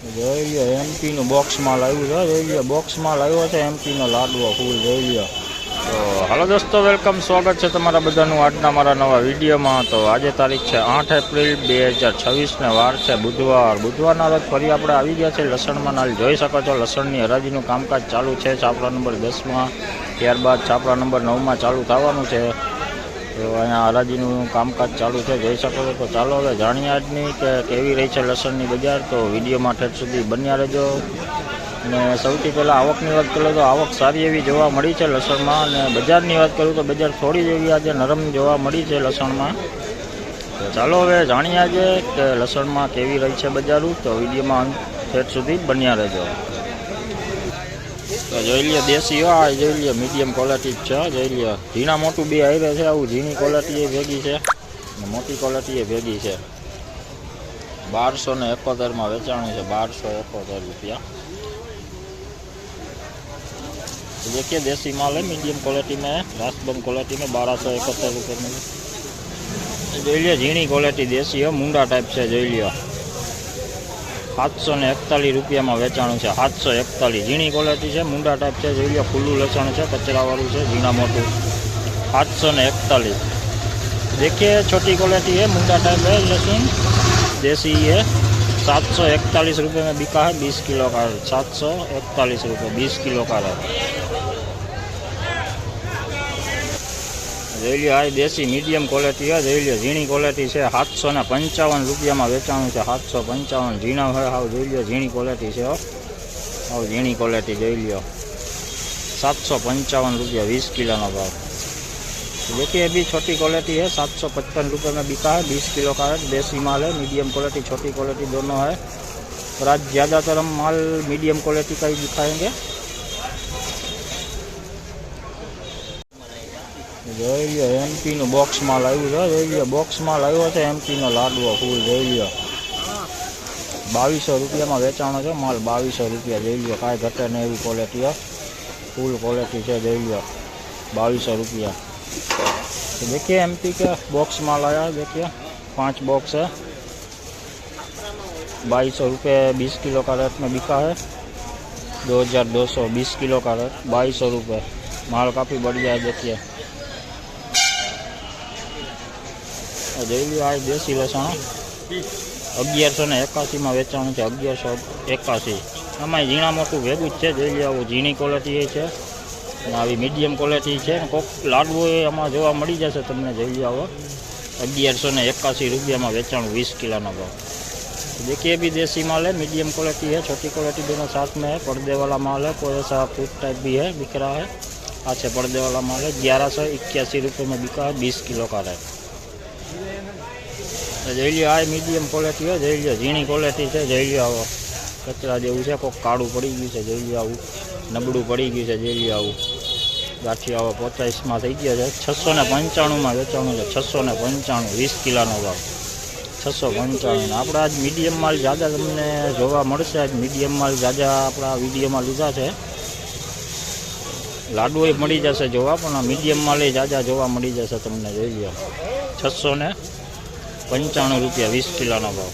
જોઈ લો એમપીનું બોક્સમાં લાવ્યું છે. જોઈ લો બોક્સમાં લાવ્યો છે એમપીનો લાડવો ફૂલ. જોઈ લો. તો હાલો દોસ્તો, વેલકમ, સ્વાગત છે તમારા બધાનું આજના મારા નવા વિડીયોમાં. તો આજે તારીખ છે 8 એપ્રિલ 2026 ને વાર છે બુધવાર. બુધવારના રોજ ફરી આપણે આવી ગયા છે લસણમાં. નાલ જોઈ શકો છો લસણની હરાજીનું કામકાજ ચાલુ છે. છાપરા નંબર 10માં, ત્યારબાદ છાપરા નંબર 9માં ચાલુ થવાનું છે. તો અહીંયા હરાજીનું કામકાજ ચાલુ છે, જોઈ શકો છો. તો ચાલો હવે જાણીએ આજની કે કેવી રહી છે લસણની બજાર. તો વિડીયોમાં ઠેઠ સુધી બન્યા રહેજો. અને સૌથી પહેલાં આવકની વાત કરું તો આવક સારી એવી જોવા મળી છે લસણમાં. અને બજારની વાત કરું તો બજાર થોડી એવી આજે નરમ જોવા મળી છે લસણમાં. તો ચાલો હવે જાણીએ આજે કે લસણમાં કેવી રહી છે બજારું. તો વિડીયોમાં ઠેઠ સુધી બન્યા રહેજો. તો જોઈ લ્યો દેશી, આ જોઈ લ્યો મીડિયમ ક્વોલિટી જ છે. જોઈ લ્યો ઝીણા મોટું બે આવી છે. આવું ઝીણી ક્વોલિટી એ ભેગી છે અને મોટી ક્વોલિટી એ ભેગી છે. 1271 વેચાણી છે. 1271 रुपया. देखिए देसी माल है, मीडियम क्वालिटी में है, रासबम क्वालिटी में 1271 रुपये में. જોઈ લ્યો ઝીણી ક્વોલિટી દેશી है, मुंडा टाइप છે. જોઈ લ્યો 741 રૂપિયામાં વેચાણું છે. 741 ઝીણી ક્વોલિટી છે, मुंडा टाइप છે. જોઈ લ્યો ખુલ્લું લસણ છે, કચરાવાળું છે, ઝીણા મોટું. 741. देखिए छोटी क्वालिटी है, मुंडा टाइप है लहसुन, देसी है. 741 रुपये में बिका है. 20 किलो का 741 रुपये 20 किलो का है. જોઈ લ્યો આ દેશી મીડિયમ ક્વોલિટી છે. જોઈ લ્યો ઝીણી ક્વોલિટી છે. 755 રૂપિયામાં વેચાણું છે. 755 ઝીણા હોય હાવ. જોઈ લ્યો ઝીણી ક્વોલિટી છે, હાવ ઝીણી ક્વોલિટી. જોઈ લ્યો 755 रुपया 20 किलो का भाव. देखिए अभी छोटी क्वालिटी है, 755 रुपये में बिका है. 20 किलो का है, देसी माल है. मीडियम क्वालिटी छोटी क्वालिटी दोनों है. और आज ज़्यादातर हम माल मीडियम क्वालिटी का ही दिखाएंगे. જોઈ લ્યો એમપીનું બોક્સમાં લાવ્યું છે. જોઈ લ્યો બોક્સમાં લાવ્યો છે એમપીનો લાડવો ફૂલ. જોઈ લ્યો 2200 રૂપિયામાં વેચાણો છે માલ. 2200 રૂપિયા. જોઈ લ્યો કાંઈ ઘટે નહીં એવી ક્વોલિટી है, फुल क्वालिटी है. જોઈ લ્યો 2200 रुपया. तो देखिए एमपी के बॉक्स माल आया. देखिए 5 बॉक्स है. 2200 रुपये 20 किलो का रेट में बिका है. 2220 किलो का रेट 2200 रुपये. माल काफ़ी बढ़िया है. देखिए જોઈ લો આ દેશી લસણ 1181 में વેચાણું છે. 1181. આમાં ઝીણા મોટું ભેગું જ છે. જોઈ લો આવું ઝીણી ક્વોલિટી છે અને આવી મીડિયમ ક્વોલિટી છે. કોક લાડવો એ આમાં જોવા મળી જશે તમને. જોઈ લો આવો 1181 રૂપિયામાં વેચાણું 20 किलो भाव. देखिए भी देसी माल है, मीडियम क्वालिटी है, छोटी क्वालिटी दोनों साथ में है. पर्दे वाला माल है, कोई ऐसा फूट टाइप भी है बिक रहा है. अच्छा पर्दे वाला माल है. 1181 रुपये में बिका है. 20 किलो का है. જોઈ લ્યો આ મીડિયમ ક્વોલિટી है. જોઈ લ્યો ઝીણી ક્વોલિટી છે. જોઈ લ્યો આવો કચરા જેવું છે, કોઈક કાળું પડી ગયું છે. જોઈ લ્યો આવું નબળું પડી ગયું છે. જોઈ લ્યો આવું ગાંઠી આવો 50માં થઈ ગયા છે. 695માં વેચાણું છે. 695 20 કિલોનો ભાવ 695. આપણે આજ મીડિયમ માલ ज़्यादा તમને જોવા મળશે. આજ મીડિયમ માલ ज़्यादा આપણા વિડીયોમાં લીધા છે. લાડુ એ મળી જશે જોવા, પણ મીડિયમ માલ એ ज़्यादा જોવા મળી જશે તમને. જોઈ લ્યો 695 રૂપિયા 20 કિલોનો ભાવ.